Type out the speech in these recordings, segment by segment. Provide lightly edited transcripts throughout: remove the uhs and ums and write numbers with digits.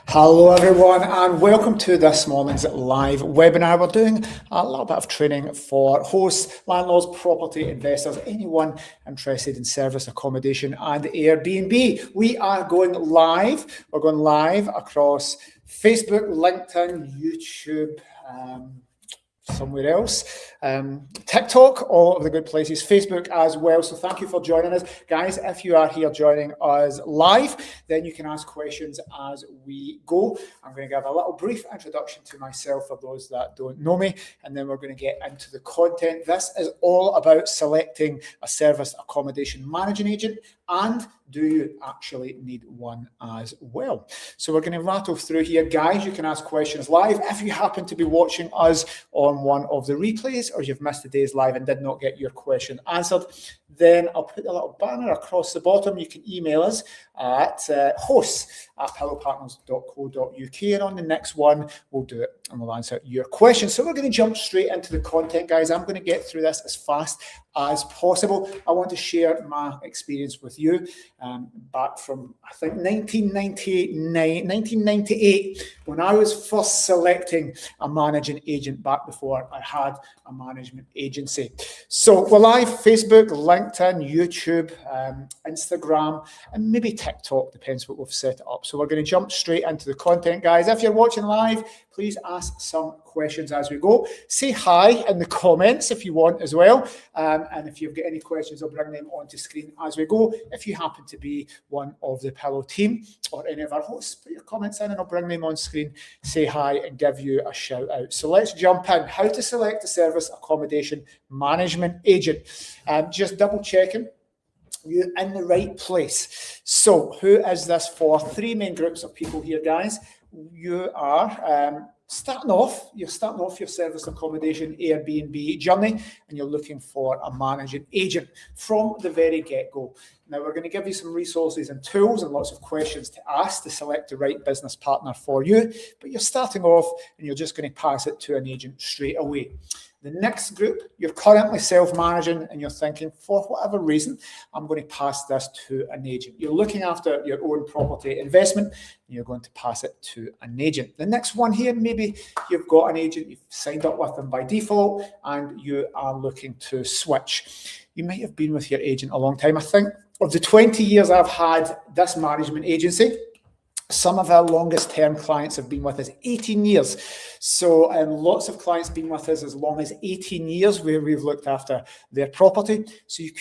Hello everyone and welcome to this morning's live webinar. We're doing a little bit of training for hosts, landlords, property investors, anyone interested in service accommodation and Airbnb. We are going live. We're going live across Facebook, LinkedIn, YouTube, somewhere else, TikTok, all of the good places, Facebook as well. So thank you for joining us. Guys, if you are here joining us live, then you can ask questions as we go. I'm going to give a little brief introduction to myself for those that don't know me, and then we're going to get into the content. This is all about selecting a service accommodation managing agent, and do you actually need one as well? So we're going to rattle through here. Guys, you can ask questions live. If you happen to be watching us on one of the replays or you've missed today's live and did not get your question answered, then I'll put a little banner across the bottom. You can email us at hosts@pillowpartners.co.uk, and on the next one, we'll do it and we'll answer your questions. So we're going to jump straight into the content, guys. I'm going to get through this as fast as possible. I want to share my experience with you back from, I think, 1998, when I was first selecting a managing agent back before I had a management agency. So we're live, Facebook, LinkedIn, YouTube, Instagram, and maybe TikTok, depends what we've set up. So we're going to jump straight into the content, guys. If you're watching live, please ask some questions as we go. Say hi in the comments if you want as well. And if you've got any questions, I'll bring them onto screen as we go. If you happen to be one of the Pillow team or any of our hosts, put your comments in and I'll bring them on screen, say hi and give you a shout out. So let's jump in. How to select a service accommodation management agent. Just double checking you're in the right place. So who is this for? Three main groups of people here, guys. You are starting off your service accommodation Airbnb journey, and you're looking for a managing agent from the very get-go. Now, we're going to give you some resources and tools and lots of questions to ask to select the right business partner for you, but you're starting off and you're just going to pass it to an agent straight away. The next group, you're currently self-managing and you're thinking, for whatever reason, I'm going to pass this to an agent. You're looking after your own property investment and you're going to pass it to an agent. The next one here, maybe you've got an agent, you've signed up with them by default and you are looking to switch. You might have been with your agent a long time. I think of the 20 years I've had this management agency, some of our longest term clients have been with us 18 years. So lots of clients been with us as long as 18 years where we've looked after their property. So it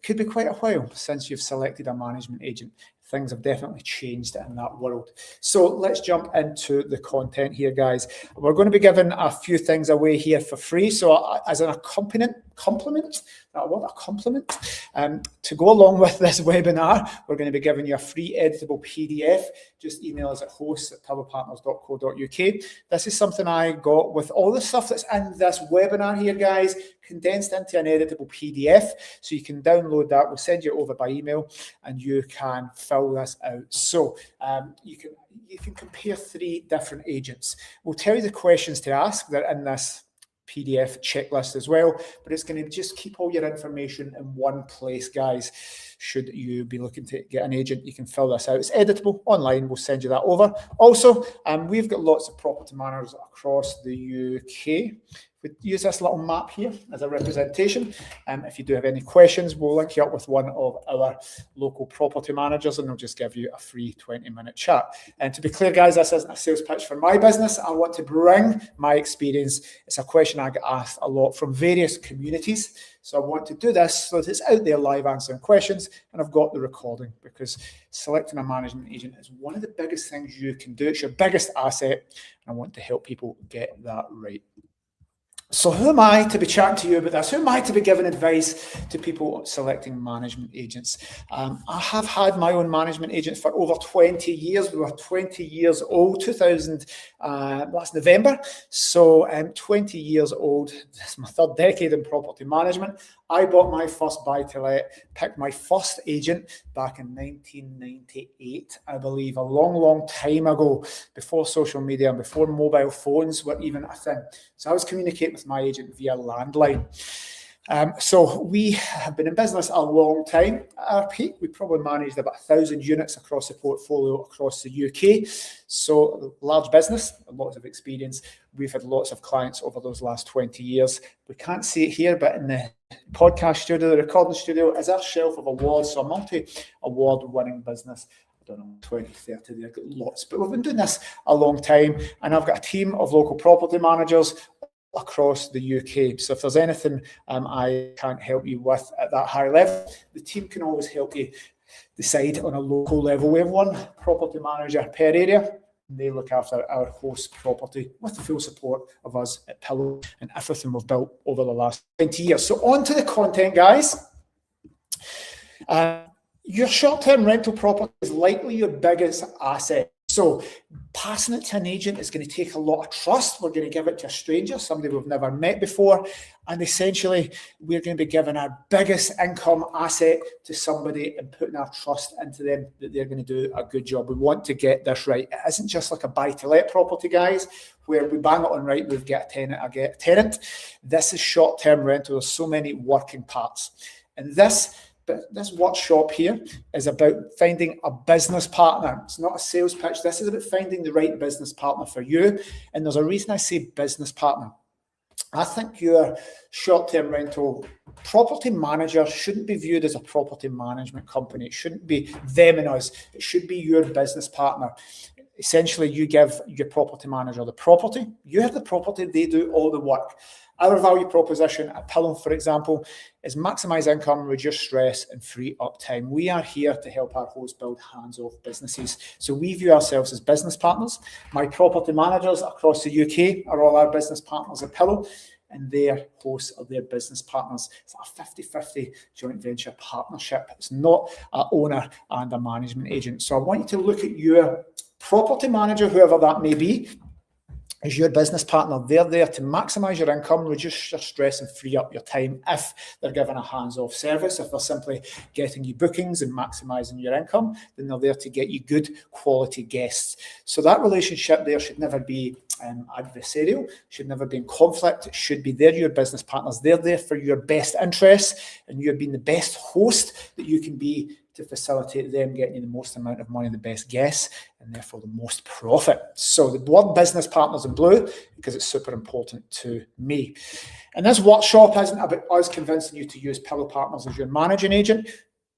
could be quite a while since you've selected a management agent. Things have definitely changed in that world. So let's jump into the content here, guys. We're going to be giving a few things away here for free. So as an compliment, to go along with this webinar, we're going to be giving you a free editable PDF. Just email us at hosts@pillowpartners.co.uk. This is something I got with all the stuff that's in this webinar here, guys, condensed into an editable PDF. So you can download that. We'll send you over by email and you can fill this out. So you can compare three different agents. We'll tell you the questions to ask. They're in this PDF checklist as well, but it's going to just keep all your information in one place, guys. Should you be looking to get an agent, you can fill this out. It's editable online. We'll send you that over. Also, we've got lots of property managers across the UK. We use this little map here as a representation. If you do have any questions, we'll link you up with one of our local property managers and they'll just give you a free 20-minute chat. And to be clear, guys, this isn't a sales pitch for my business. I want to bring my experience. It's a question I get asked a lot from various communities. So I want to do this so that it's out there live answering questions, and I've got the recording because selecting a management agent is one of the biggest things you can do. It's your biggest asset, and I want to help people get that right. So who am I to be chatting to you about this? Who am I to be giving advice to people selecting management agents? I have had my own management agents for over 20 years. We were 20 years old, last November. So 20 years old. This is my third decade in property management. I bought my first buy-to-let, picked my first agent back in 1998, I believe, a long, long time ago, before social media and before mobile phones were even a thing. So I was communicating with my agent via landline. So we have been in business a long time. At our peak, we probably managed about 1,000 units across the portfolio across the UK. So large business, lots of experience. We've had lots of clients over those last 20 years. We can't see it here, but in the podcast studio, the recording studio, is our shelf of awards. So a multi-award winning business. I don't know, 20, 30, they've got lots. But we've been doing this a long time. And I've got a team of local property managers across the UK. So if there's anything I can't help you with at that high level, the team can always help you decide on a local level. We have one property manager per area. They look after our host property with the full support of us at Pillow and everything we've built over the last 20 years. So on to the content, guys. Your short-term rental property is likely your biggest asset. So passing it to an agent is going to take a lot of trust. We're going to give it to a stranger, somebody we've never met before. And essentially, we're going to be giving our biggest income asset to somebody and putting our trust into them that they're going to do a good job. We want to get this right. It isn't just like a buy-to-let property, guys, where we bang it on right, we've got a tenant, I get a tenant. This is short-term rental. There's so many working parts. And this workshop here is about finding a business partner. It's not a sales pitch. This is about finding the right business partner for you. And there's a reason I say business partner. I think your short-term rental property manager shouldn't be viewed as a property management company. It shouldn't be them and us. It should be your business partner. Essentially, you give your property manager the property. You have the property. They do all the work. Our value proposition at Pillow, for example, is maximise income, reduce stress, and free up time. We are here to help our hosts build hands-off businesses. So we view ourselves as business partners. My property managers across the UK are all our business partners at Pillow, and their hosts are their business partners. It's a 50-50 joint venture partnership. It's not an owner and a management agent. So I want you to look at your property manager, whoever that may be, as your business partner. They're there to maximise your income, reduce your stress and free up your time if they're giving a hands-off service. If they're simply getting you bookings and maximising your income, then they're there to get you good quality guests. So that relationship there should never be adversarial, should never be in conflict. It should be they're your business partners. They're there for your best interests, and you're being the best host that you can be to facilitate them getting you the most amount of money, the best guests, and therefore the most profit. So the word business partners in blue, because it's super important to me. And this workshop isn't about us convincing you to use Pillow Partners as your managing agent.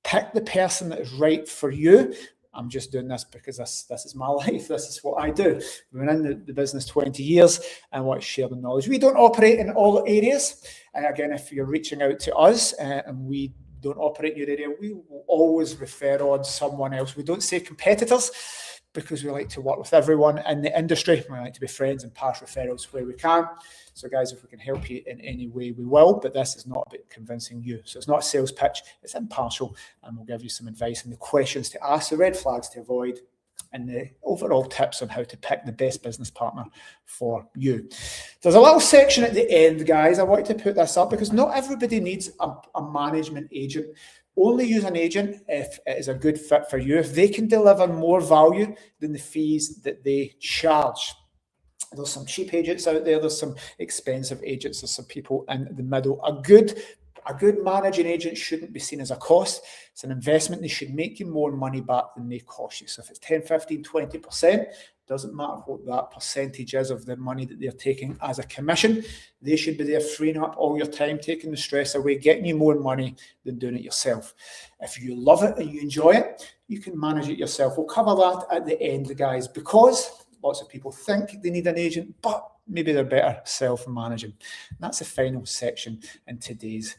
Pick the person that is right for you. I'm just doing this because this is my life. This is what I do. We've been in the business 20 years and I want to share the knowledge. We don't operate in all areas. And again, if you're reaching out to us and we don't operate in your area, we will always refer on someone else. We don't say competitors because we like to work with everyone in the industry. We like to be friends and pass referrals where we can. So guys, if we can help you in any way, we will, but this is not about convincing you. So it's not a sales pitch, it's impartial, and we'll give you some advice and the questions to ask, the red flags to avoid, and the overall tips on how to pick the best business partner for you. There's a little section at the end, guys. I wanted to put this up because not everybody needs a management agent. Only use an agent if it is a good fit for you, if they can deliver more value than the fees that they charge. There's some cheap agents out there. There's some expensive agents. There's some people in the middle. A good managing agent shouldn't be seen as a cost. It's an investment. They should make you more money back than they cost you. So if it's 10, 15, 20%, doesn't matter what that percentage is of the money that they're taking as a commission. They should be there freeing up all your time, taking the stress away, getting you more money than doing it yourself. If you love it and you enjoy it, you can manage it yourself. We'll cover that at the end, guys, because lots of people think they need an agent, but maybe they're better self-managing. That's the final section in today's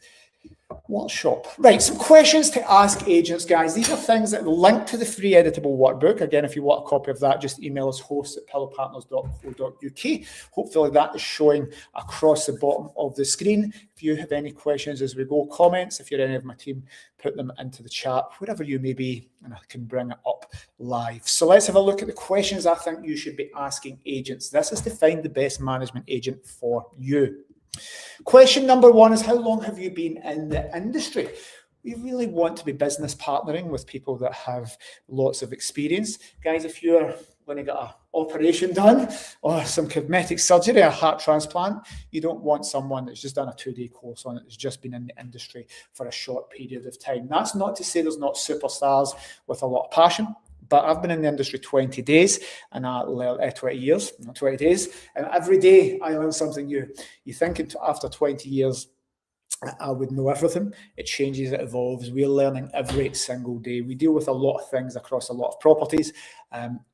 workshop. Right, some questions to ask agents, guys. These are things that link to the free editable workbook. Again, if you want a copy of that, just email us host@pillowpartners.co.uk. Hopefully that is showing across the bottom of the screen. If you have any questions as we go, comments, if you're any of my team, put them into the chat, wherever you may be, and I can bring it up live. So let's have a look at the questions I think you should be asking agents. This is to find the best management agent for you. Question number one is, how long have you been in the industry? We really want to be business partnering with people that have lots of experience. Guys, if you're when you get an operation done or some cosmetic surgery, a heart transplant, you don't want someone that's just done a 2-day course on it, that's just been in the industry for a short period of time. That's not to say there's not superstars with a lot of passion, but I've been in the industry 20 days and I learned 20 years, not 20 days. And every day I learn something new. You think after 20 years, I would know everything. It changes, it evolves. We're learning every single day. We deal with a lot of things across a lot of properties.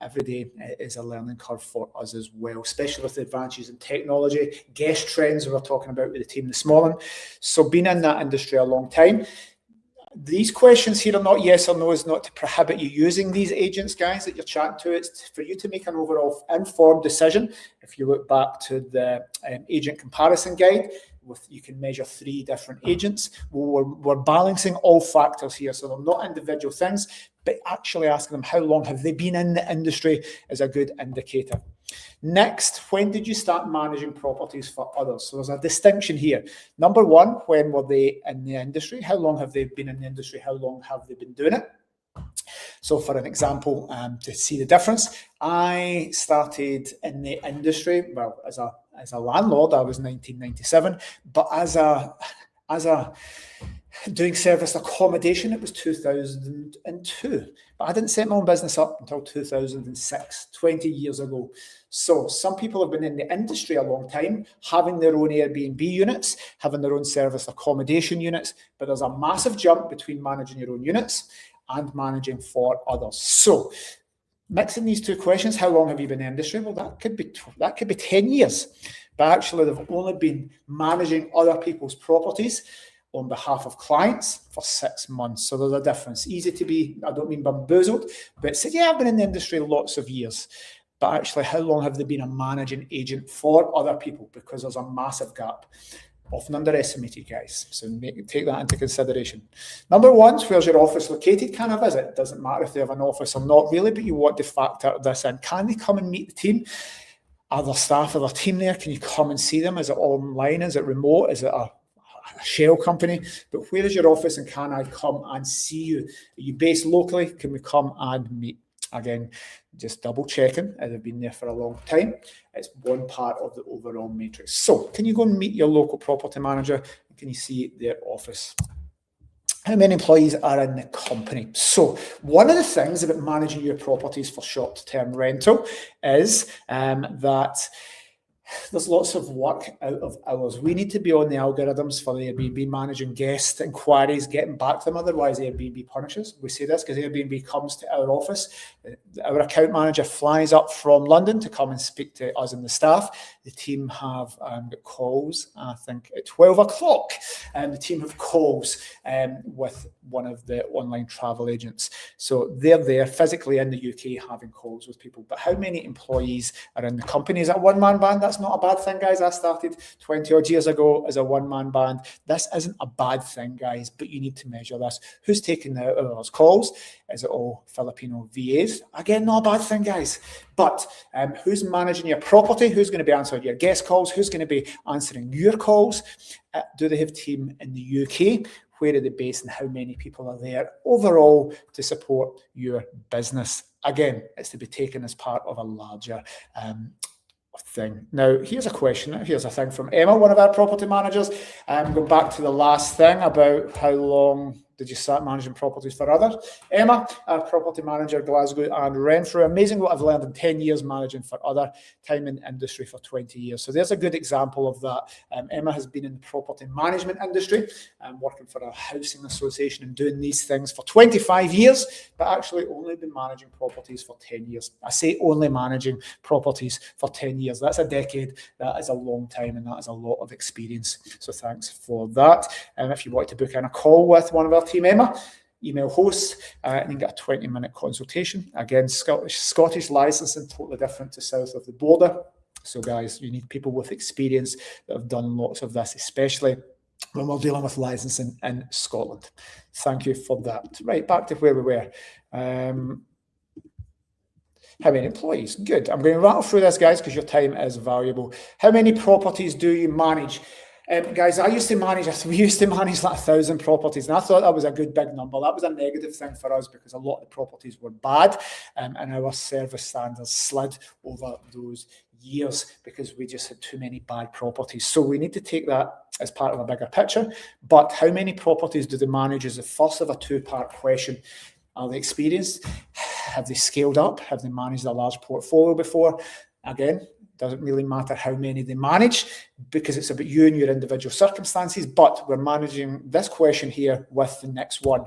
Every day is a learning curve for us as well, especially with the advances in technology, guest trends we were talking about with the team this morning. So being in that industry a long time, these questions here are not yes or no. It's not to prohibit you using these agents, guys, that you're chatting to. It's for you to make an overall informed decision. If you look back to the agent comparison guide, you can measure 3 different agents. We're balancing all factors here, so they're not individual things, but actually asking them how long have they been in the industry is a good indicator. Next, when did you start managing properties for others? So there's a distinction here. Number one, when were they in the industry? How long have they been in the industry? How long have they been doing it? So for an example, to see the difference, I started in the industry, well, as a landlord, I was 1997, but as a doing service accommodation, it was 2002. But I didn't set my own business up until 2006, 20 years ago. So some people have been in the industry a long time, having their own Airbnb units, having their own service accommodation units, but there's a massive jump between managing your own units and managing for others. So mixing these two questions, how long have you been in the industry? Well, that could be 10 years, but actually they've only been managing other people's properties on behalf of clients for 6 months. So there's a difference. Easy to be, I don't mean bamboozled, but say, yeah, I've been in the industry lots of years. But actually, how long have they been a managing agent for other people? Because there's a massive gap. Often underestimated, guys. So take that into consideration. Number one, where's your office located? Can I visit? It doesn't matter if they have an office or not really, but you want to factor this in. Can they come and meet the team? Are there staff of their team there? Can you come and see them? Is it online? Is it remote? Is it a shell company? But where is your office and can I come and see you? Are you based locally? Can we come and meet? Again, just double checking as they've been there for a long time. It's one part of the overall matrix. So can you go and meet your local property manager? Can you see their office? How many employees are in the company? So one of the things about managing your properties for short-term rental is that there's lots of work out of hours. We need to be on the algorithms for the Airbnb, managing guest inquiries, getting back to them. Otherwise, Airbnb punishes. We say this because Airbnb comes to our office. Our account manager flies up from London to come and speak to us and the staff. The team have got calls, I think, at 12 o'clock. And the team have calls with one of the online travel agents. So they're there physically in the UK having calls with people. But how many employees are in the company? Is that a one-man band? That's not a bad thing, guys. I started 20 odd years ago as a one-man band. This isn't a bad thing, guys, but you need to measure this. Who's taking those calls? Is it all Filipino VAs? Again, not a bad thing, guys. But who's managing your property? Who's going to be answering your guest calls? Who's going to be answering your calls? Do they have a team in the UK? Where are they based and how many people are there overall to support your business? Again, it's to be taken as part of a larger thing. Now, here's a question. Here's a thing from Emma, one of our property managers. Going back to the last thing about how long did you start managing properties for others? Emma, our property manager, Glasgow and Renfrew. Amazing what I've learned in 10 years managing for other, time in industry for 20 years. So there's a good example of that. Emma has been in the property management industry, working for a housing association and doing these things for 25 years, but actually only been managing properties for 10 years. I say only managing properties for 10 years. That's a decade. That is a long time and that is a lot of experience. So thanks for that. If you want to book in a call with one of our team, Emma, email host and you get a 20-minute consultation. Again, Scottish licensing, totally different to south of the border. So guys, you need people with experience that have done lots of this, especially when we're dealing with licensing in Scotland. Thank you for that. Right, back to where we were. How many employees? Good. I'm going to rattle through this, guys, because your time is valuable. How many properties do you manage? Guys, we used to manage like 1,000 properties, and I thought that was a good big number. That was a negative thing for us because a lot of the properties were bad, and our service standards slid over those years because we just had too many bad properties. So we need to take that as part of a bigger picture. But how many properties do they manage is the first of a two-part question. Are they experienced? Have they scaled up? Have they managed a large portfolio before? Again, doesn't really matter how many they manage because it's about you and your individual circumstances, but we're managing this question here with the next one.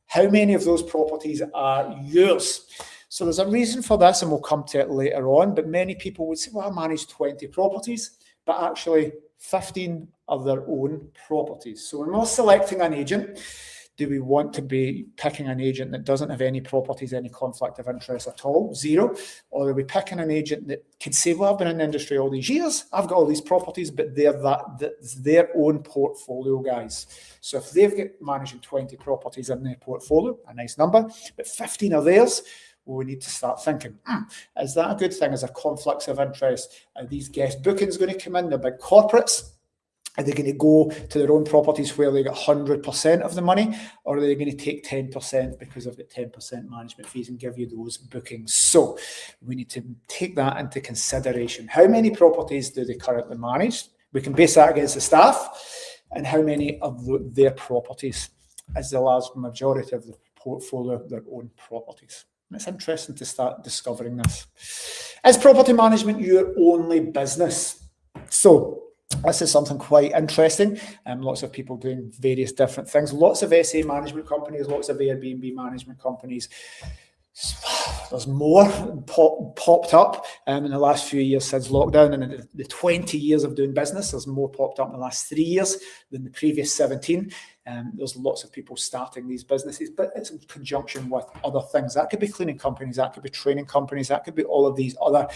How many of those properties are yours? So there's a reason for this, and we'll come to it later on, but many people would say, well, I manage 20 properties, but actually 15 are their own properties. So when we're selecting an agent, do we want to be picking an agent that doesn't have any properties, any conflict of interest at all, zero? Or are we picking an agent that can say, well, I've been in the industry all these years, I've got all these properties, but that's their own portfolio, guys. So if they've got managing 20 properties in their portfolio, a nice number, but 15 are theirs, well, we need to start thinking, is that a good thing? Is there conflicts of interest? Are these guest bookings going to come in? They're big corporates. Are they going to go to their own properties where they get 100% of the money, or are they going to take 10% because of the 10% management fees and give you those bookings? So we need to take that into consideration. How many properties do they currently manage? We can base that against the staff, and how many of their properties is the large majority of the portfolio their own properties. And it's interesting to start discovering this. Is property management your only business? So this is something quite interesting. Lots of people doing various different things. Lots of SA management companies, lots of Airbnb management companies. There's more popped up in the last few years since lockdown, and in the 20 years of doing business, there's more popped up in the last 3 years than the previous 17. There's lots of people starting these businesses, but it's in conjunction with other things. That could be cleaning companies, that could be training companies, that could be all of these other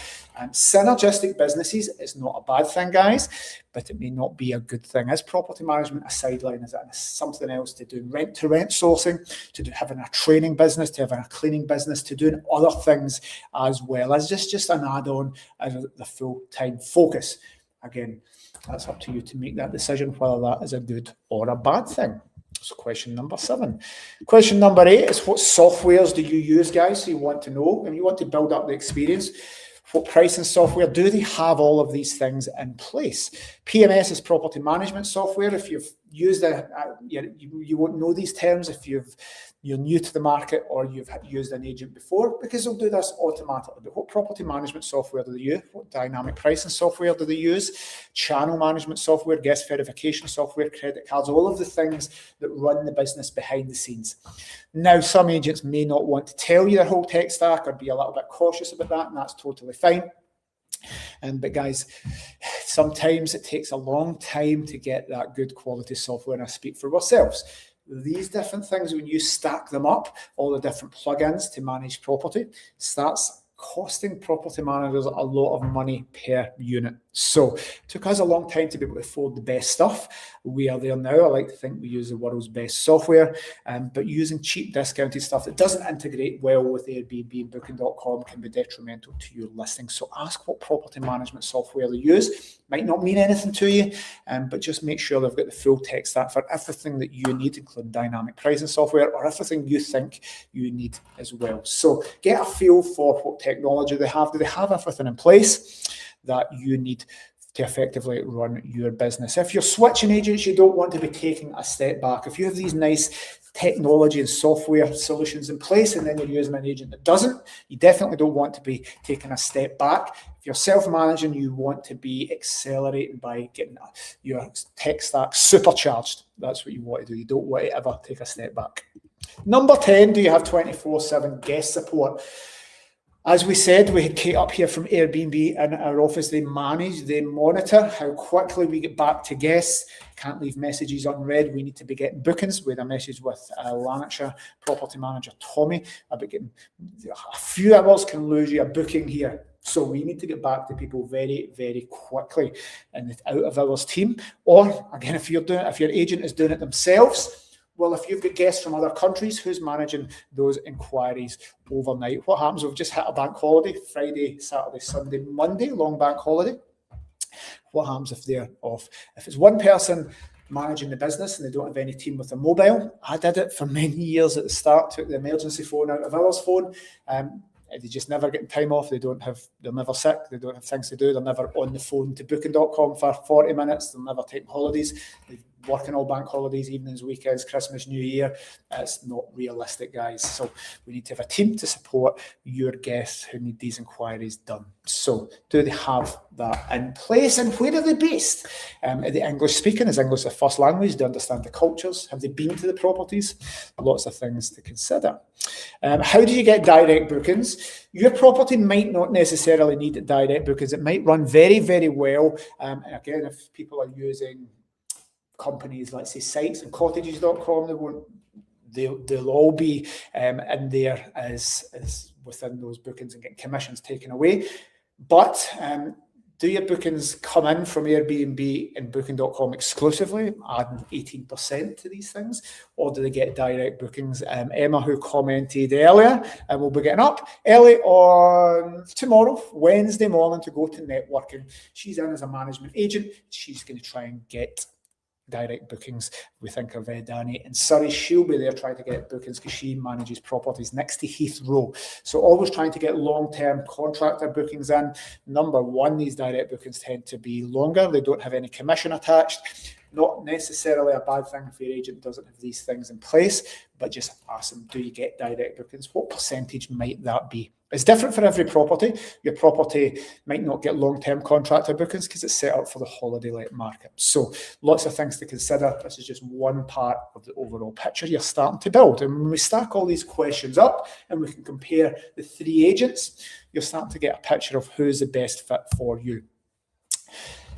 synergistic businesses. It's not a bad thing, guys, but it may not be a good thing. Is property management a sideline? Is it something else to do? Rent-to-rent sourcing, to do, having a training business, to having a cleaning business, to doing other things as well as just an add-on as the full-time focus. Again, that's up to you to make that decision whether that is a good or a bad thing. So question number 7. Question number 8 is, what softwares do you use, guys? So you want to know, and you want to build up the experience. What pricing software? Do they have all of these things in place? PMS is property management software. If you've used you won't know these terms if you're new to the market or you've used an agent before, because they'll do this automatically. But what property management software do they use? What dynamic pricing software do they use? Channel management software, guest verification software, credit cards, all of the things that run the business behind the scenes. Now, some agents may not want to tell you their whole tech stack or be a little bit cautious about that, and that's totally fine. But guys, sometimes it takes a long time to get that good quality software, and I speak for ourselves. These different things, when you stack them up, all the different plugins to manage property, starts costing property managers a lot of money per unit. So it took us a long time to be able to afford the best stuff. We are there now. I like to think we use the world's best software, but using cheap discounted stuff that doesn't integrate well with Airbnb and Booking.com can be detrimental to your listing. So ask what property management software they use. Might not mean anything to you, but just make sure they've got the full tech stack for everything that you need, including dynamic pricing software or everything you think you need as well. So get a feel for what technology they have. Do they have everything in place that you need to effectively run your business? If you're switching agents, you don't want to be taking a step back. If you have these nice technology and software solutions in place and then you're using an agent that doesn't, you definitely don't want to be taking a step back. If you're self-managing, you want to be accelerating by getting your tech stack supercharged. That's what you want to do. You don't want to ever take a step back. Number 10, do you have 24/7 guest support? As we said, we had up here from Airbnb in our office. They manage, they monitor how quickly we get back to guests. Can't leave messages unread. We need to be getting bookings. We had a message with Lanarkshire property manager Tommy about getting a few hours can lose you a booking here. So we need to get back to people very, very quickly in the out of hours team. Or again, if your agent is doing it themselves, well, if you've got guests from other countries, who's managing those inquiries overnight? What happens? We've just hit a bank holiday, Friday, Saturday, Sunday, Monday, long bank holiday. What happens if they're off? If it's one person managing the business and they don't have any team with a mobile, I did it for many years at the start, took the emergency phone out of ours phone. They just never get time off. They're never sick. They don't have things to do. They're never on the phone to booking.com for 40 minutes. They'll never take holidays. They work on all bank holidays, evenings, weekends, Christmas, New Year. It's not realistic, guys. So we need to have a team to support your guests who need these inquiries done. So do they have that in place? And where are they based? Are they English speaking? Is English their first language? Do they understand the cultures? Have they been to the properties? Lots of things to consider. How do you get direct bookings? Your property might not necessarily need direct bookings. It might run very, very well. And again, if people are using companies, let's say sites and cottages.com, they'll all be in there as within those bookings and getting commissions taken away. But do your bookings come in from Airbnb and booking.com exclusively, adding 18% to these things, or do they get direct bookings? Emma, who commented earlier, and we'll be getting up early on tomorrow, Wednesday morning, to go to networking. She's in as a management agent. She's going to try and get direct bookings. We think of Danny in Surrey. She'll be there trying to get bookings because she manages properties next to Heathrow. So always trying to get long-term contractor bookings in. Number one, these direct bookings tend to be longer. They don't have any commission attached. Not necessarily a bad thing if your agent doesn't have these things in place, but just ask them, do you get direct bookings? What percentage might that be? It's different for every property. Your property might not get long-term contractor bookings because it's set up for the holiday-let market. So lots of things to consider. This is just one part of the overall picture you're starting to build. And when we stack all these questions up and we can compare the three agents, you're starting to get a picture of who's the best fit for you.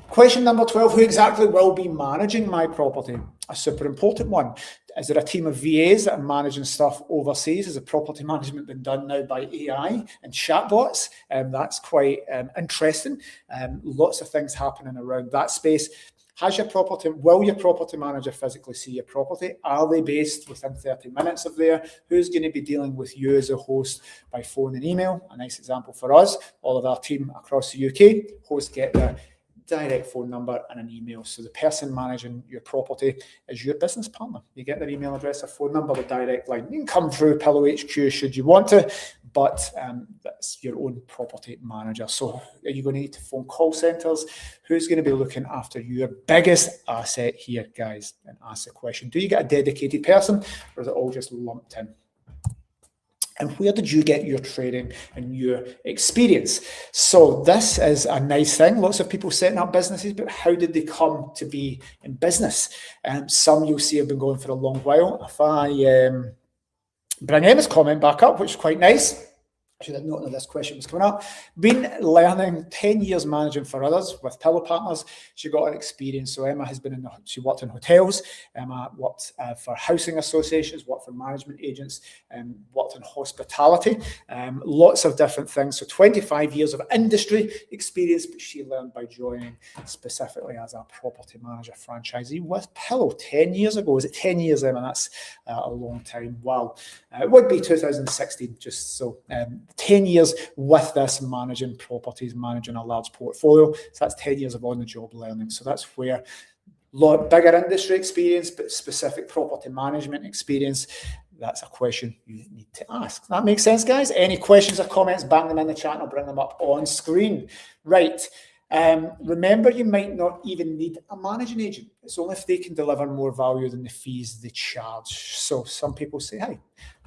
Question number 12, who exactly will be managing my property? A super important one. Is there a team of VAs that are managing stuff overseas? Is the property management been done now by AI and chatbots? That's quite interesting. Lots of things happening around that space. Will your property manager physically see your property? Are they based within 30 minutes of there? Who's going to be dealing with you as a host by phone and email? A nice example for us, all of our team across the UK, hosts get their direct phone number and an email. So the person managing your property is your business partner. You get their email address, a phone number, the direct line. You can come through Pillow HQ should you want to, but that's your own property manager. So are you going to need to phone call centres? Who's going to be looking after your biggest asset here, guys? And ask the question, do you get a dedicated person or is it all just lumped in? And where did you get your training and your experience? So this is a nice thing. Lots of people setting up businesses, but how did they come to be in business? Some you'll see have been going for a long while. If I bring Emma's comment back up, which is quite nice. I should have noted this question was coming up. Been learning 10 years managing for others with Pillow Partners. She got an experience. So Emma has been she worked in hotels. Emma worked for housing associations, worked for management agents, worked in hospitality. Lots of different things. So 25 years of industry experience, but she learned by joining specifically as a property manager franchisee with Pillow 10 years ago. Is it 10 years, Emma? That's a long time. Wow. It would be 2016, just so 10 years with this, managing properties, managing a large portfolio. So that's 10 years of on-the-job learning. So that's where lot bigger industry experience, but specific property management experience. That's a question you need to ask. That makes sense, guys? Any questions or comments, bang them in the chat and I'll bring them up on screen. Right. Remember, you might not even need a managing agent. It's only if they can deliver more value than the fees they charge. So some people say, hey,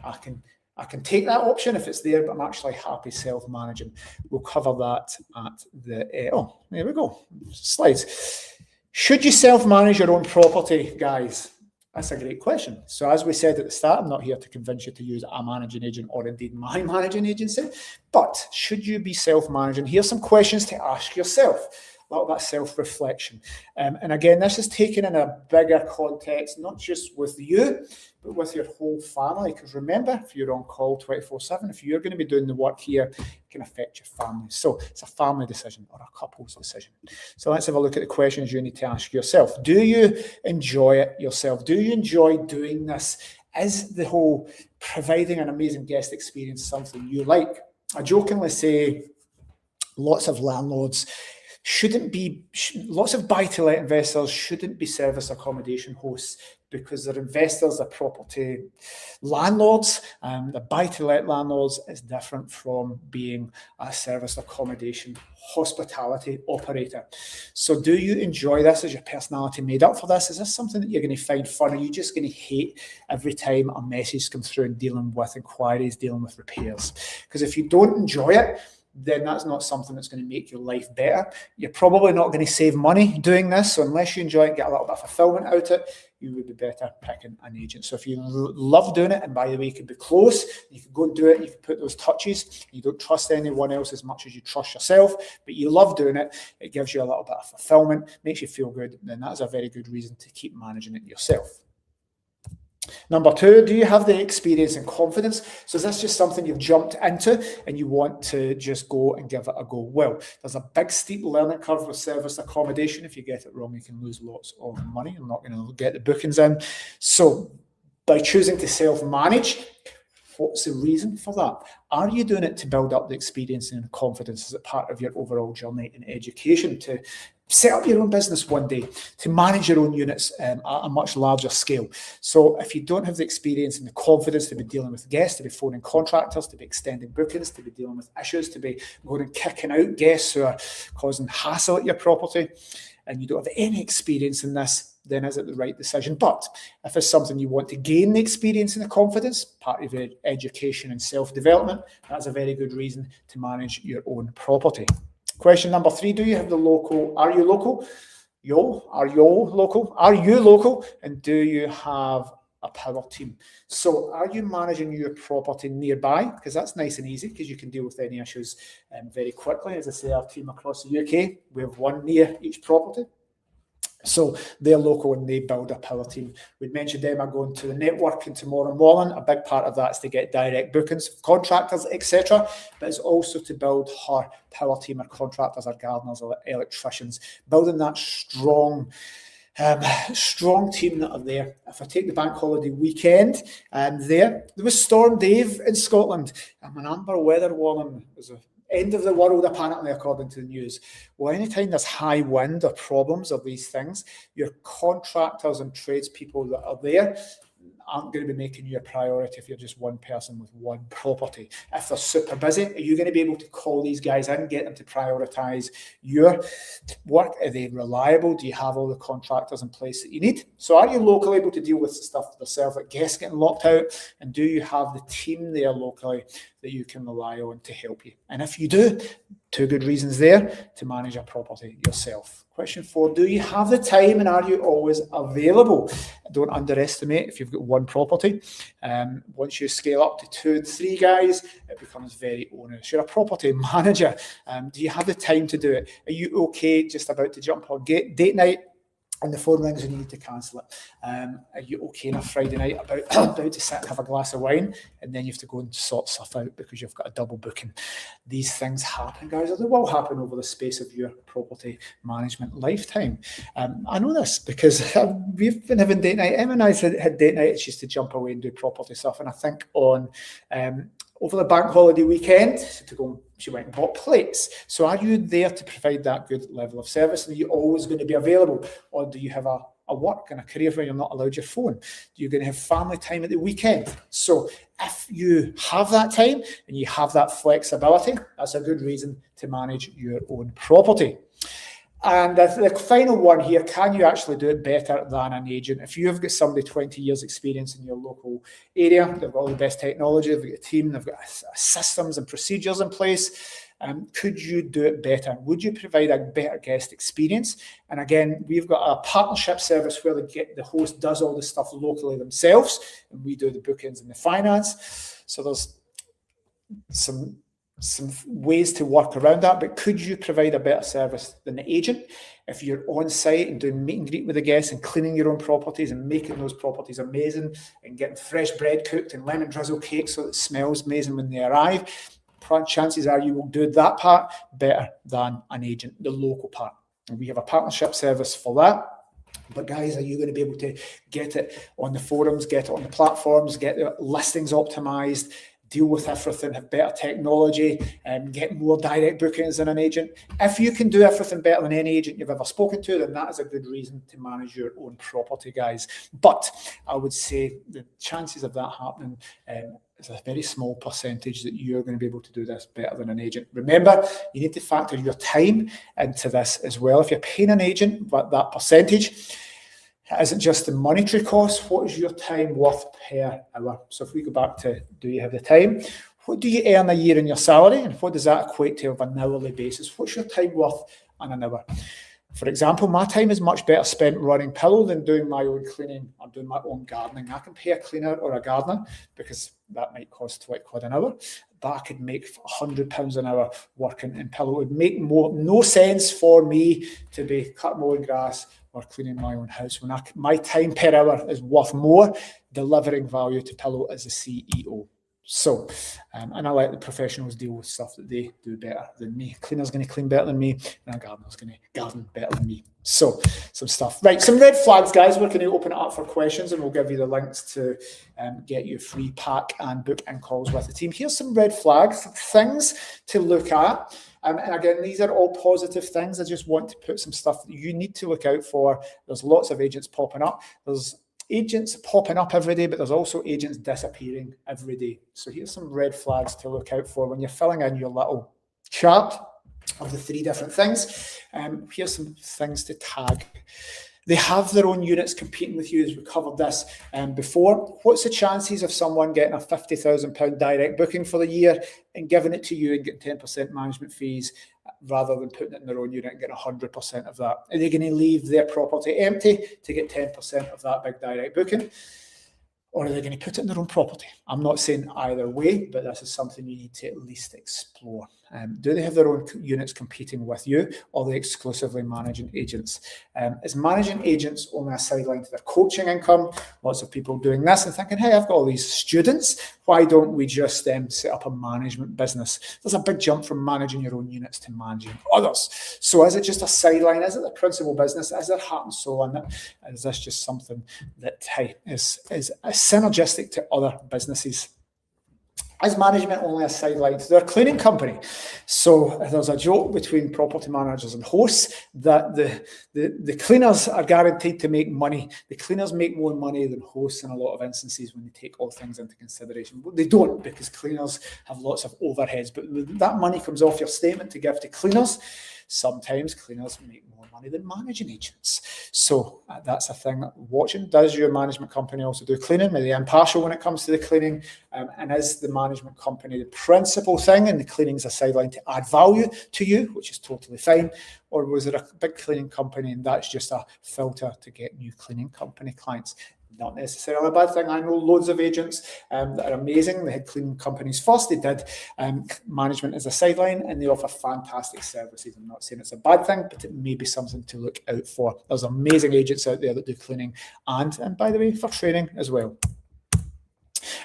I can take that option if it's there, but I'm actually happy self-managing. We'll cover that at the... oh, there we go. Slides. Should you self-manage your own property, guys? That's a great question. So as we said at the start, I'm not here to convince you to use a managing agent or indeed my managing agency, but should you be self-managing? Here's some questions to ask yourself. A lot of that self-reflection. And again, this is taken in a bigger context, not just with you, but with your whole family. Because remember, if you're on call 24/7, if you're going to be doing the work here, it can affect your family. So it's a family decision or a couple's decision. So let's have a look at the questions you need to ask yourself. Do you enjoy it yourself? Do you enjoy doing this? Is the whole providing an amazing guest experience something you like? I jokingly say lots of landlords lots of buy-to-let investors shouldn't be service accommodation hosts because they're investors, they're property landlords. The buy-to-let landlords is different from being a service accommodation hospitality operator. So do you enjoy this? Is your personality made up for this? Is this something that you're going to find fun? Are you just going to hate every time a message comes through and dealing with inquiries, dealing with repairs? Because if you don't enjoy it, then that's not something that's going to make your life better. You're probably not going to save money doing this. So unless you enjoy it, get a little bit of fulfillment out of it, you would be better picking an agent. So if you love doing it, and by the way, you can be close, you can go and do it, you can put those touches, you don't trust anyone else as much as you trust yourself, but you love doing it, it gives you a little bit of fulfillment, makes you feel good, then that's a very good reason to keep managing it yourself. Number 2, do you have the experience and confidence? So is this just something you've jumped into and you want to just go and give it a go? Well, there's a big steep learning curve with service accommodation. If you get it wrong, you can lose lots of money. I'm not going to get the bookings in. So by choosing to self-manage, what's the reason for that? Are you doing it to build up the experience and confidence as a part of your overall journey in education, to set up your own business one day, to manage your own units at a much larger scale? So if you don't have the experience and the confidence to be dealing with guests, to be phoning contractors, to be extending bookings, to be dealing with issues, to be going and kicking out guests who are causing hassle at your property, and you don't have any experience in this, then is it the right decision? But if it's something you want to gain the experience and the confidence, part of your education and self-development, that's a very good reason to manage your own property. Question number 3, do you have the local, are you local? Are you local? Are you local? And do you have a power team? So are you managing your property nearby? Because that's nice and easy, because you can deal with any issues very quickly. As I say, our team across the UK, we have one near each property. So they're local and they build a power team. We mentioned Emma going to the networking tomorrow morning. A big part of that is to get direct bookings, contractors, etc. But it's also to build her power team, or contractors, or gardeners, or electricians, building that strong team that are there. If I take the bank holiday weekend, there was Storm Dave in Scotland. An amber weather warning. It was a end of the world, apparently, according to the news. Well, anytime there's high wind or problems of these things, your contractors and tradespeople that are there aren't going to be making you a priority if you're just one person with one property. If they're super busy, are you going to be able to call these guys in, get them to prioritise your work? Are they reliable? Do you have all the contractors in place that you need? So are you locally able to deal with stuff yourself, like guests getting locked out? And do you have the team there locally that you can rely on to help you? And if you do, 2 good reasons there to manage a property yourself. Question 4, do you have the time and are you always available? Don't underestimate if you've got one property. Once you scale up to 2 and 3 guys, it becomes very onerous. You're a property manager. Do you have the time to do it? Are you okay just about to jump on date night and the phone rings and you need to cancel it? Are you okay on a Friday night about to sit and have a glass of wine, and then you have to go and sort stuff out because you've got a double booking? These things happen, guys, or they will happen over the space of your property management lifetime. I know this because we've been having date night. Emma and I had date night. It's just to jump away and do property stuff. And I think on over the bank holiday weekend, she went and bought plates. So are you there to provide that good level of service? And are you always going to be available? Or do you have a work and a career where you're not allowed your phone? You're going to have family time at the weekend. So if you have that time and you have that flexibility, that's a good reason to manage your own property. And the final one here, can you actually do it better than an agent? If you've got somebody 20 years experience in your local area, they've got all the best technology, they've got a team, they've got systems and procedures in place, could you do it better? Would you provide a better guest experience? And again, we've got a partnership service where the host does all the stuff locally themselves, and we do the bookings and the finance. So there's some ways to work around that, but could you provide a better service than the agent if you're on site and doing meet and greet with the guests and cleaning your own properties and making those properties amazing and getting fresh bread cooked and lemon drizzle cake so it smells amazing when they arrive? Chances are you will do that part better than an agent, the local part. And we have a partnership service for that. But guys, are you going to be able to get it on the forums, get it on the platforms, get the listings optimized, deal with everything, have better technology, get more direct bookings than an agent. If you can do everything better than any agent you've ever spoken to, then that is a good reason to manage your own property, guys. But I would say the chances of that happening is a very small percentage that you're going to be able to do this better than an agent. Remember, you need to factor your time into this as well. If you're paying an agent, but that percentage, it isn't just the monetary cost. What is your time worth per hour? So if we go back to, do you have the time? What do you earn a year in your salary? And what does that equate to on an hourly basis? What's your time worth on an hour? For example, my time is much better spent running Pillow than doing my own cleaning or doing my own gardening. I can pay a cleaner or a gardener because that might cost £20 an hour, but I could make £100 an hour working in Pillow. It would make no sense for me to be cutting my own grass or cleaning my own house when my time per hour is worth more delivering value to Pillow as a CEO. So, and I let the professionals deal with stuff that they do better than me. Cleaner's going to clean better than me, and a gardener's going to garden better than me. So, some stuff. Right, some red flags, guys. We're going to open it up for questions, and we'll give you the links to get you a free pack and book in calls with the team. Here's some red flags, things to look at. And again, these are all positive things. I just want to put some stuff that you need to look out for. There's lots of agents popping up. There's agents popping up every day, but there's also agents disappearing every day. So here's some red flags to look out for when you're filling in your little chart of the 3 different things. Here's some things to tag. They have their own units competing with you, as we covered this before. What's the chances of someone getting a £50,000 direct booking for the year and giving it to you and getting 10% management fees rather than putting it in their own unit and getting 100% of that? Are they going to leave their property empty to get 10% of that big direct booking? Or are they going to put it in their own property? I'm not saying either way, but this is something you need to at least explore. Do they have their own units competing with you, or are they exclusively managing agents? Is managing agents only a sideline to their coaching income? Lots of people doing this and thinking, hey, I've got all these students. Why don't we just set up a management business? There's a big jump from managing your own units to managing others. So is it just a sideline? Is it the principal business? Is it heart and soul in it? Is this just something that, hey, is synergistic to other businesses? Is management only a sideline to their cleaning company? So there's a joke between property managers and hosts that the cleaners are guaranteed to make money. The cleaners make more money than hosts in a lot of instances when they take all things into consideration. But they don't, because cleaners have lots of overheads. But that money comes off your statement to give to cleaners. Sometimes cleaners make more money than managing agents. So that's a thing watching. Does your management company also do cleaning? Are they impartial when it comes to the cleaning? And is the management company the principal thing and the cleaning's a sideline to add value to you, which is totally fine? Or was it a big cleaning company and that's just a filter to get new cleaning company clients? Not necessarily a bad thing. I know loads of agents that are amazing. They had cleaning companies first. They did management as a sideline, and they offer fantastic services. I'm not saying it's a bad thing, but it may be something to look out for. There's amazing agents out there that do cleaning and by the way, for training as well.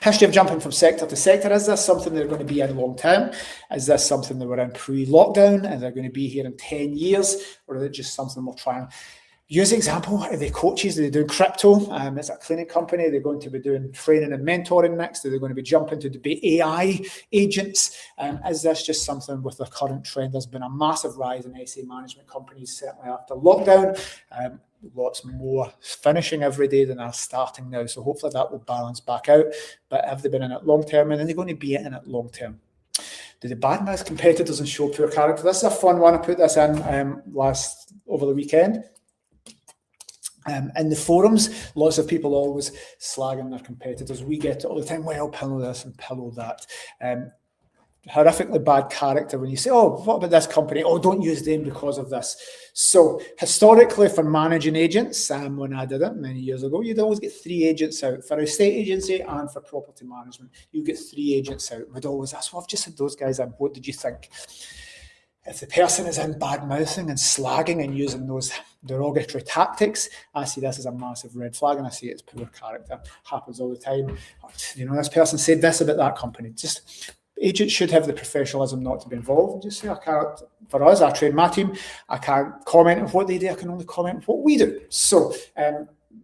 History of jumping from sector to sector. Is this something they're going to be in long term? Is this something they were in pre-lockdown? Is they going to be here in 10 years? Or is it just something we'll try and use? Example, are they coaches? Are they doing crypto? Is it a cleaning company? Are they going to be doing training and mentoring next? Are they going to be jumping to debate AI agents? Is this just something with the current trend? There's been a massive rise in SA management companies, certainly after lockdown. Lots more finishing every day than are starting now. So hopefully that will balance back out. But have they been in it long term? And are they going to be in it long term? Do they badmouth competitors and show poor character? This is a fun one. I put this in over the weekend. In the forums, lots of people always slagging their competitors. We get it all the time. Well, Pillow this and Pillow that. Horrifically bad character when you say, oh, what about this company? Oh, don't use them because of this. So historically for managing agents, when I did it many years ago, you'd always get 3 agents out. For estate agency and for property management, you get 3 agents out. We'd always ask, well, I've just had those guys in. What did you think? If the person is in bad mouthing and slagging and using those derogatory tactics, I see this as a massive red flag, and I see it's poor character. Happens all the time. You know, this person said this about that company. Just agents should have the professionalism not to be involved and just say, I can't, for us, I train my team, I can't comment on what they do, I can only comment on what we do. So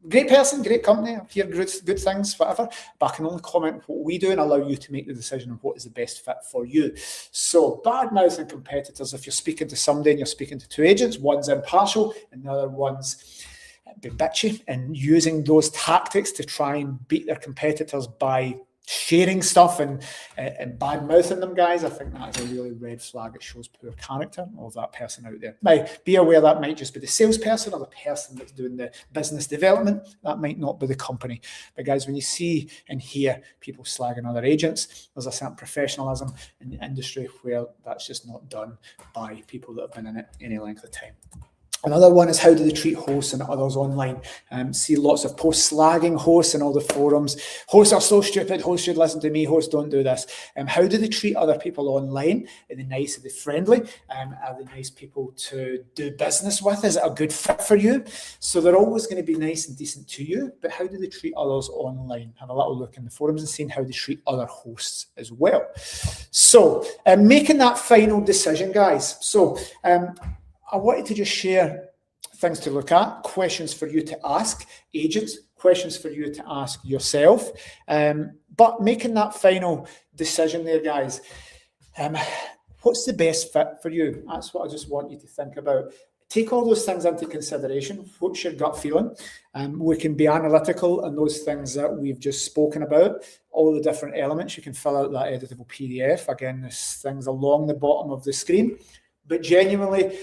great person, great company, I hear good things, whatever, but I can only comment what we do and allow you to make the decision of what is the best fit for you. So bad mouthing competitors, if you're speaking to somebody and you're speaking to two agents, one's impartial and the other one's be bitchy, and using those tactics to try and beat their competitors by sharing stuff and bad mouthing them, guys, I think that's a really red flag. It shows poor character of that person out there. Now, be aware that might just be the salesperson or the person that's doing the business development. That might not be the company. But guys, when you see and hear people slagging other agents, there's a certain professionalism in the industry where that's just not done by people that have been in it any length of time. Another one is, how do they treat hosts and others online? See lots of posts slagging hosts in all the forums. Hosts are so stupid. Hosts should listen to me. Hosts don't do this. How do they treat other people online? Are they nice? Are they friendly? Are they nice people to do business with? Is it a good fit for you? So they're always going to be nice and decent to you, but how do they treat others online? Have a little look in the forums and seeing how they treat other hosts as well. So making that final decision, guys. So I wanted to just share things to look at, questions for you to ask agents, questions for you to ask yourself. But making that final decision there, guys, what's the best fit for you? That's what I just want you to think about. Take all those things into consideration. What's your gut feeling? We can be analytical on those things that we've just spoken about, all the different elements. You can fill out that editable PDF. Again, there's things along the bottom of the screen. But genuinely,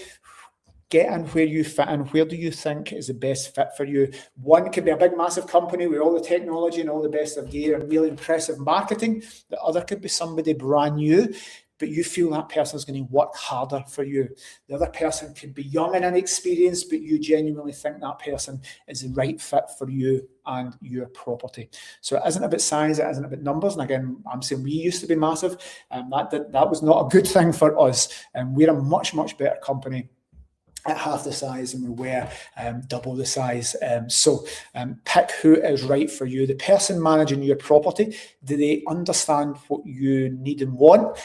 get in where you fit in. Where do you think is the best fit for you? One could be a big, massive company with all the technology and all the best of gear and really impressive marketing. The other could be somebody brand new, but you feel that person is going to work harder for you. The other person could be young and inexperienced, but you genuinely think that person is the right fit for you and your property. So it isn't about size, it isn't about numbers. And again, I'm saying we used to be massive, and that was not a good thing for us. And we're a much, much better company at half the size and we were double the size. So pick who is right for you. The person managing your property, do they understand what you need and want?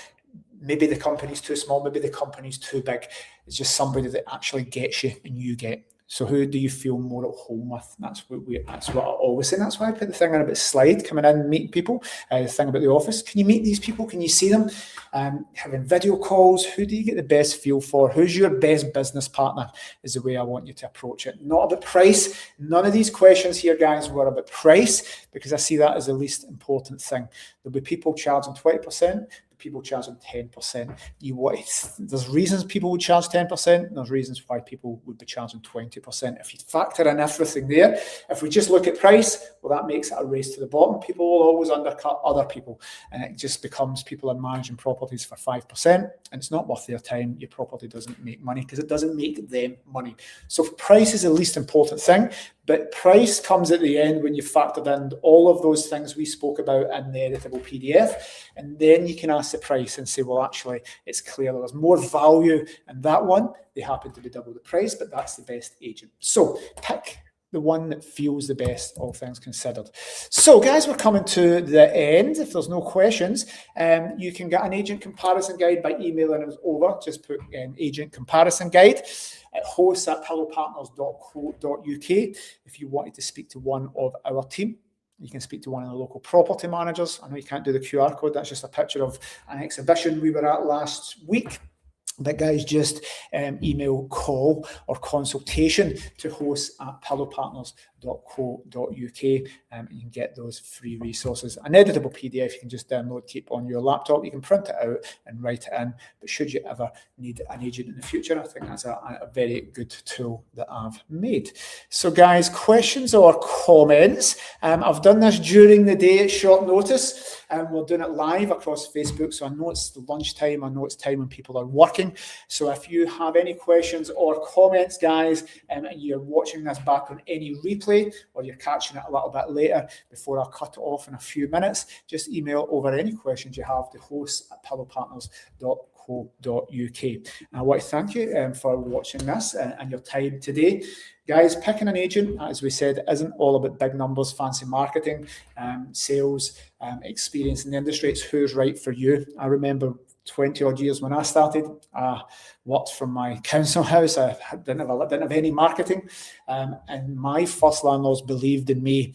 Maybe the company's too small, maybe the company's too big. It's just somebody that actually gets you and you get. So who do you feel more at home with? That's what I always say. That's why I put the thing in about slide, coming in and meeting people, the thing about the office. Can you meet these people? Can you see them? Having video calls. Who do you get the best feel for? Who's your best business partner is the way I want you to approach it. Not about price. None of these questions here, guys, were about price, because I see that as the least important thing. There'll be people charging 20%. People charging 10%. There's reasons people would charge 10%, and there's reasons why people would be charging 20%. If you factor in everything there, if we just look at price, well, that makes it a race to the bottom. People will always undercut other people, and it just becomes people are managing properties for 5%, and it's not worth their time. Your property doesn't make money because it doesn't make them money. So price is the least important thing. But price comes at the end when you factored in all of those things we spoke about in the editable PDF. And then you can ask the price and say, well, actually, it's clear there's more value in that one. They happen to be double the price, but that's the best agent. So pick the one that feels the best, all things considered. So, guys, we're coming to the end. If there's no questions, you can get an agent comparison guide by emailing us over. Just put agent comparison guide at hosts@pillowpartners.co.uk. If you wanted to speak to one of our team, you can speak to one of the local property managers. I know you can't do the QR code. That's just a picture of an exhibition we were at last week. But guys, just email, call or consultation to hosts@pillowpartners.co.uk and you can get those free resources. An editable PDF you can just download, keep on your laptop. You can print it out and write it in. But should you ever need an agent in the future, I think that's a very good tool that I've made. So guys, questions or comments? I've done this during the day at short notice. We're doing it live across Facebook. So I know it's the lunchtime. I know it's time when people are working. So if you have any questions or comments, guys, and you're watching this back on any replay or you're catching it a little bit later before I cut it off in a few minutes, just email over any questions you have to hosts@pillowpartners.co.uk. And I want to thank you for watching this and your time today. Guys, picking an agent, as we said, isn't all about big numbers, fancy marketing, sales, experience in the industry. It's who's right for you. I remember 20 odd years when I started. I worked from my council house. I didn't have any marketing. And my first landlords believed in me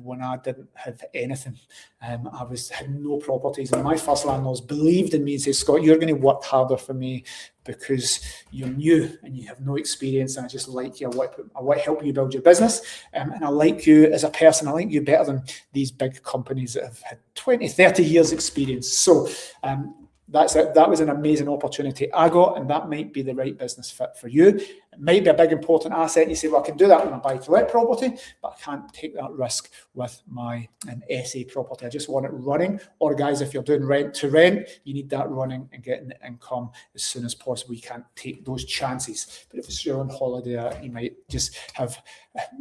when I didn't have anything. I had no properties. And my first landlords believed in me and said, Scott, you're going to work harder for me because you're new and you have no experience, and I just like you. I want to help you build your business, and I like you as a person. I like you better than these big companies that have had 20, 30 years experience. So that's it. That was an amazing opportunity I got, and that might be the right business fit for you. It might be a big important asset. You say, well, I can do that with my buy-to-let property, but I can't take that risk with my SA property. I just want it running. Or guys, if you're doing rent to rent, you need that running and getting the income as soon as possible. You can't take those chances. But if it's you're on holiday, you might just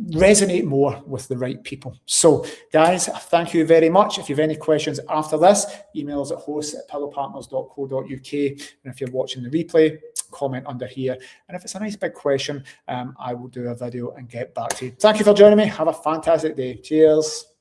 resonate more with the right people. So guys, thank you very much. If you have any questions after this, email us at hosts@pillowpartners.co.uk. And if you're watching the replay, comment under here. And if it's a nice big question, I will do a video and get back to you. Thank you for joining me. Have a fantastic day. Cheers.